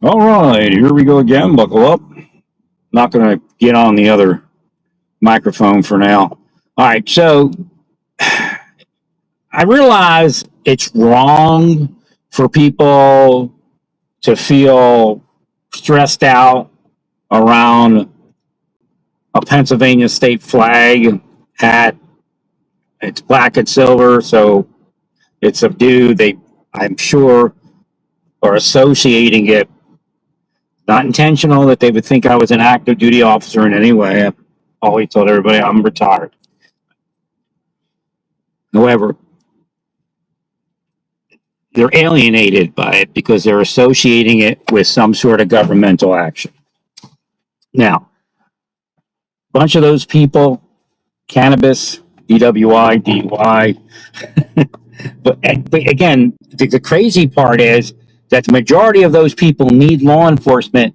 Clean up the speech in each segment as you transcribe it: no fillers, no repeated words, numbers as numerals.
All right, here we go again. Buckle up. Not going to get on the other microphone for now. All right, so I realize it's wrong for people to feel stressed out around a Pennsylvania state flag hat. It's black and silver, so it's subdued. I'm sure, are associating it, not intentional, that they would think I was an active duty officer in any way. I've always told everybody I'm retired. However, they're alienated by it because they're associating it with some sort of governmental action. Now, a bunch of those people, cannabis, DWI, DUI, but again, the crazy part is that the majority of those people need law enforcement.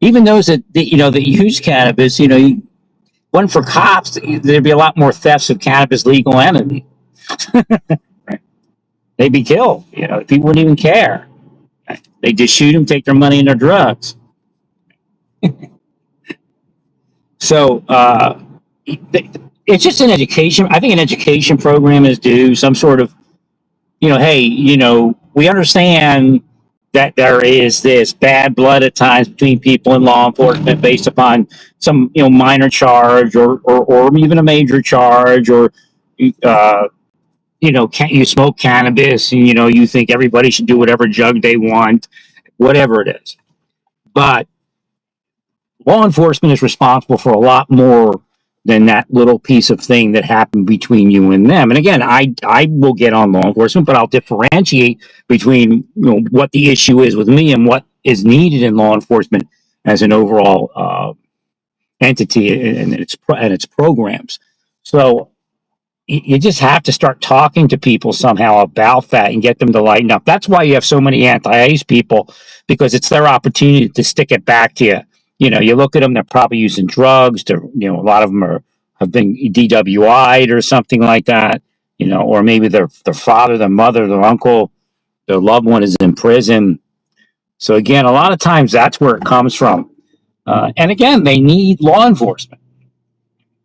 Even those that use cannabis, one for cops, there'd be a lot more thefts of cannabis legal entities. They'd be killed. People wouldn't even care. They just shoot them, take their money and their drugs. So it's just an education. I think an education program is due. Some sort of, hey, we understand that there is this bad blood at times between people and law enforcement based upon some, minor charge or even a major charge, or can you smoke cannabis and you think everybody should do whatever drug they want, whatever it is. But law enforcement is responsible for a lot more than that little piece of thing that happened between you and them. And again, I will get on law enforcement, but I'll differentiate between what the issue is with me and what is needed in law enforcement as an overall entity and its programs. So you just have to start talking to people somehow about that and get them to lighten up. That's why you have so many anti-ICE people, because it's their opportunity to stick it back to you. You look at them; they're probably using drugs. A lot of them have been DWI'd or something like that. Or maybe their father, their mother, their uncle, their loved one is in prison. So again, a lot of times that's where it comes from. And again, they need law enforcement.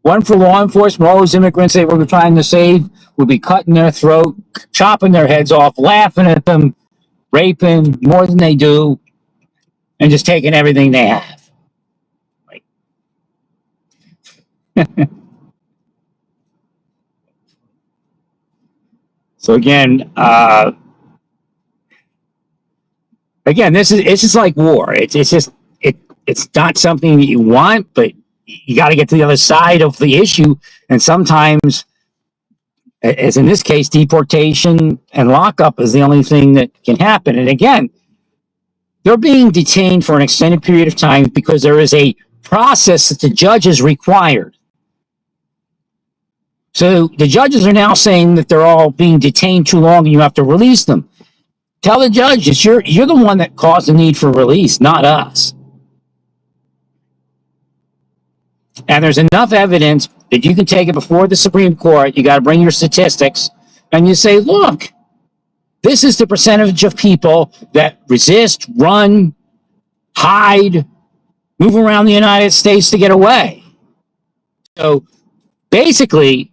One for law enforcement, all those immigrants they were trying to save would be cutting their throat, chopping their heads off, laughing at them, raping more than they do, and just taking everything they have. So again, this is like war. It's not something that you want, but you got to get to the other side of the issue. And sometimes, as in this case, deportation and lockup is the only thing that can happen. And again, they're being detained for an extended period of time because there is a process that the judges required. So the judges are now saying that they're all being detained too long and you have to release them. Tell the judges you're the one that caused the need for release, not us. And there's enough evidence that you can take it before the Supreme Court. You got to bring your statistics and you say, look, this is the percentage of people that resist, run, hide, move around the United States to get away. So basically,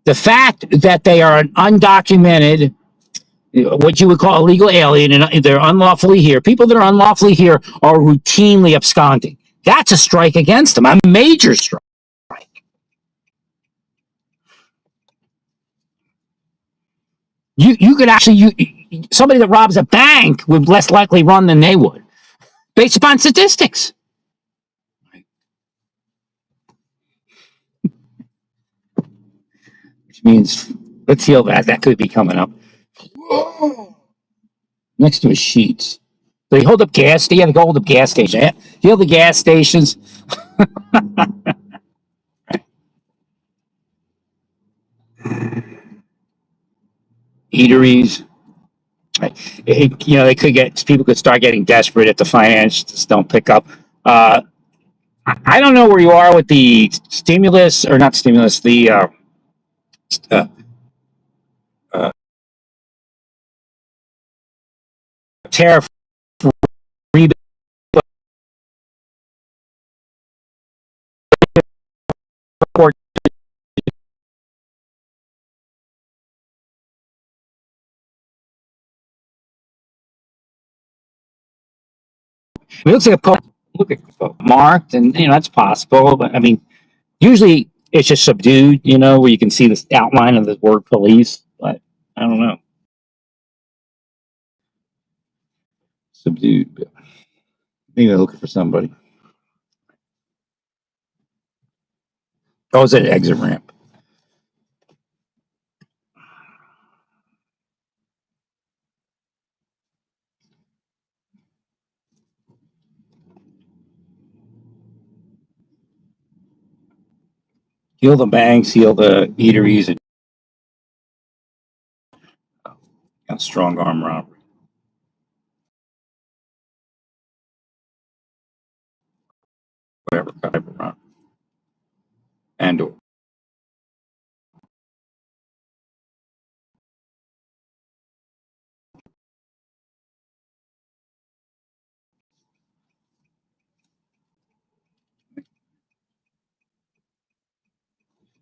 the fact that they are an undocumented, what you would call illegal alien, and they're unlawfully here, people that are unlawfully here are routinely absconding. That's a strike against them, a major strike. You could actually, somebody that robs a bank would less likely run than they would, based upon statistics. Which means, let's heal that. That could be coming up. Next to his sheets. They hold up gas. You have to go hold up gas station. Heal the gas stations. Eateries. They could people could start getting desperate if the finances don't pick up. I don't know where you are with the stimulus, or not stimulus, the uh, tariff rebate it looks like a poke. Look at marked, and that's possible. But I mean, usually it's just subdued, where you can see the outline of the word police. But I don't know, subdued. But maybe they're looking for somebody. Oh, it's an exit ramp. Heal the banks, heal the eateries, and strong arm robbery. Whatever type of robbery. And or.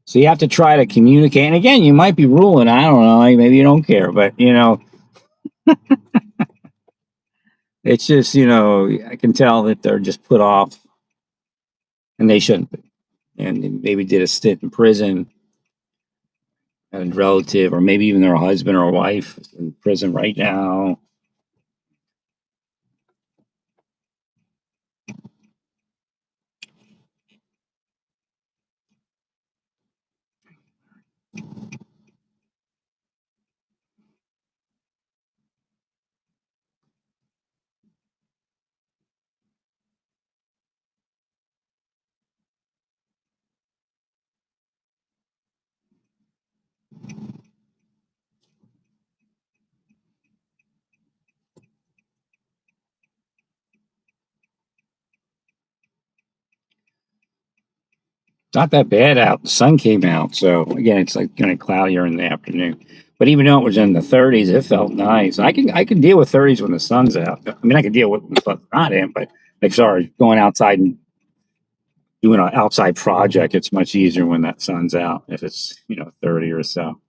So you have to try to communicate. And again, you might be ruling, I don't know, maybe you don't care, but it's just, I can tell that they're just put off and they shouldn't be. And maybe did a stint in prison, and a relative, or maybe even their husband or wife is in prison right now. It's not that bad out. The sun came out. So again, it's like kind of cloudier in the afternoon. But even though it was in the 30s, it felt nice. I can deal with 30s when the sun's out. I mean, I can deal with when the sun's not in, but like, sorry, going outside and doing an outside project, it's much easier when that sun's out, if it's 30 or so.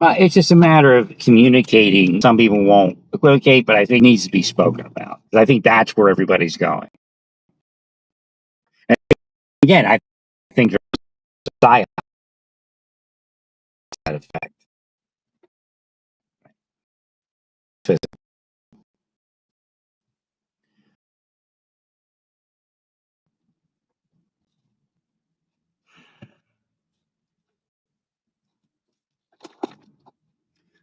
It's just a matter of communicating. Some people won't equivocate, but I think it needs to be spoken about. I think that's where everybody's going. And again, I think there's a side effect.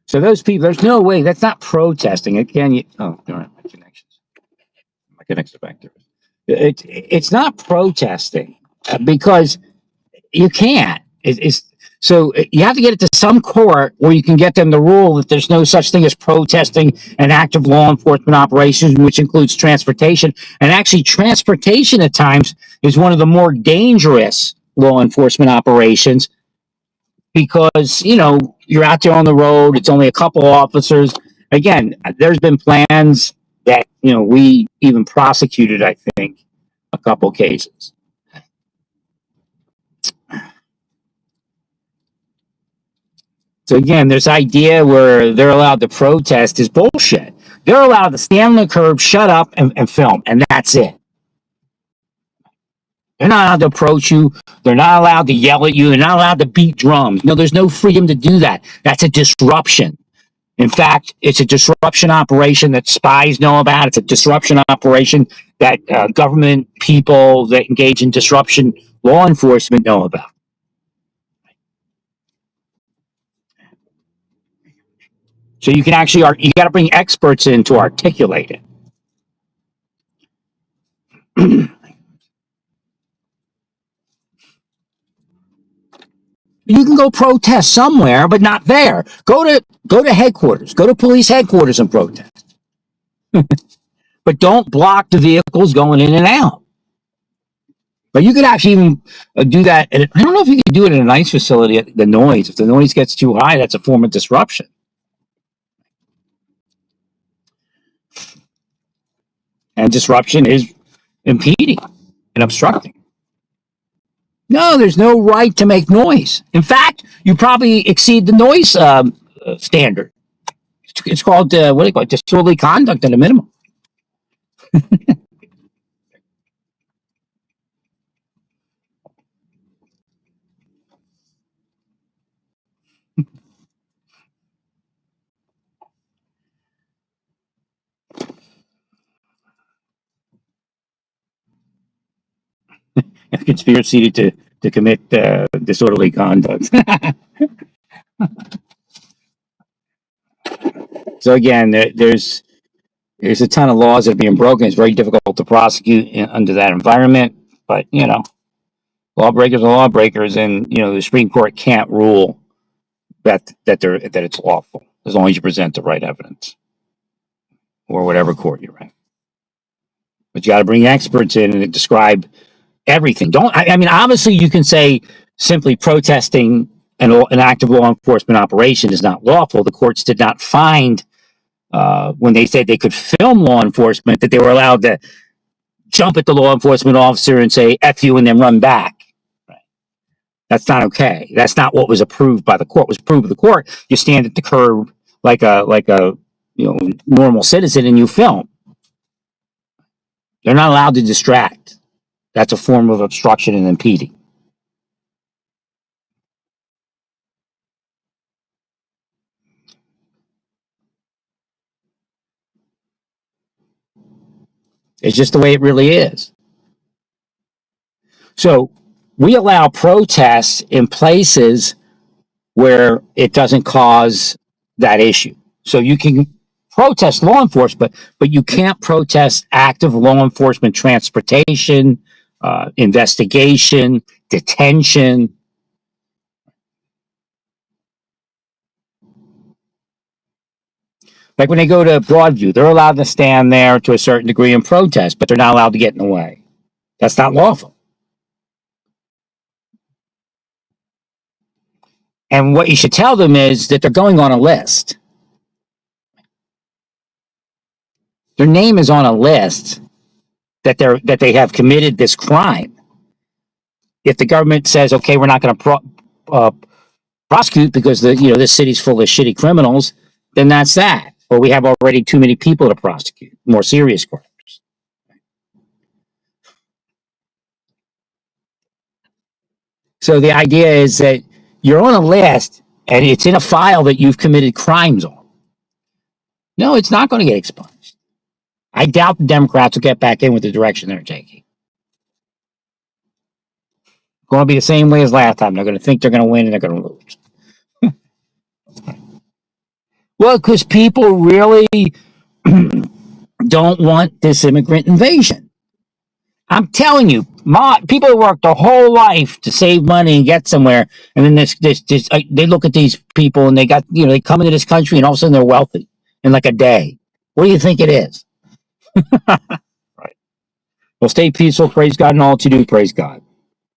So those people, there's no way. That's not protesting. Again, darn, my connections back there. It's not protesting because you can't. So you have to get it to some court where you can get them to rule that there's no such thing as protesting an active law enforcement operation, which includes transportation. And actually, transportation at times is one of the more dangerous law enforcement operations because you're out there on the road. It's only a couple officers. Again, there's been plans that we even prosecuted. I think a couple cases. So again, this idea where they're allowed to protest is bullshit. They're allowed to stand on the curb, shut up, and film, and that's it. They're not allowed to approach you. They're not allowed to yell at you. They're not allowed to beat drums. There's no freedom to do that. That's a disruption. In fact, it's a disruption operation that spies know about. It's a disruption operation that government people that engage in disruption law enforcement know about. So you got to bring experts in to articulate it. You can go protest somewhere, but not there. Go to headquarters. Go to police headquarters and protest. But don't block the vehicles going in and out. But you could actually even do that. I don't know if you can do it in an ICE facility. The noise, if the noise gets too high, that's a form of disruption. And and disruption is impeding and obstructing. No, there's no right to make noise. In fact, you probably exceed the noise standard. It's called, what do you call it? Disorderly conduct at a minimum. A conspiracy to commit disorderly conduct. So again, there's a ton of laws that are being broken. It's very difficult to prosecute under that environment. But lawbreakers are lawbreakers, and the Supreme Court can't rule that it's lawful as long as you present the right evidence, or whatever court you're in. But you got to bring experts in and describe everything. I mean, obviously, you can say simply protesting an active law enforcement operation is not lawful. The courts did not find, when they said they could film law enforcement, that they were allowed to jump at the law enforcement officer and say "F you" and then run back. That's not okay. That's not what was approved by the court. What was approved by the court, you stand at the curb like a normal citizen and you film. They're not allowed to distract. That's a form of obstruction and impeding. It's just the way it really is. So we allow protests in places where it doesn't cause that issue. So you can protest law enforcement, but you can't protest active law enforcement transportation, investigation, detention. Like when they go to Broadview, they're allowed to stand there to a certain degree and protest, but they're not allowed to get in the way. That's not lawful. And what you should tell them is that they're going on a list. Their name is on a list that they have committed this crime. If the government says, okay, we're not going to prosecute because this city's full of shitty criminals, then that's that. Or we have already too many people to prosecute more serious crimes. So the idea is that you're on a list and it's in a file that you've committed crimes on. No, it's not going to get expunged. I doubt the Democrats will get back in with the direction they're taking. It's going to be the same way as last time. They're going to think they're going to win and they're going to lose. Well, because people really don't want this immigrant invasion. I'm telling you, people work their whole life to save money and get somewhere, and then they look at these people and they come into this country and all of a sudden they're wealthy in like a day. What do you think it is? Right. Well, stay peaceful. Praise God, and all that you do, praise God.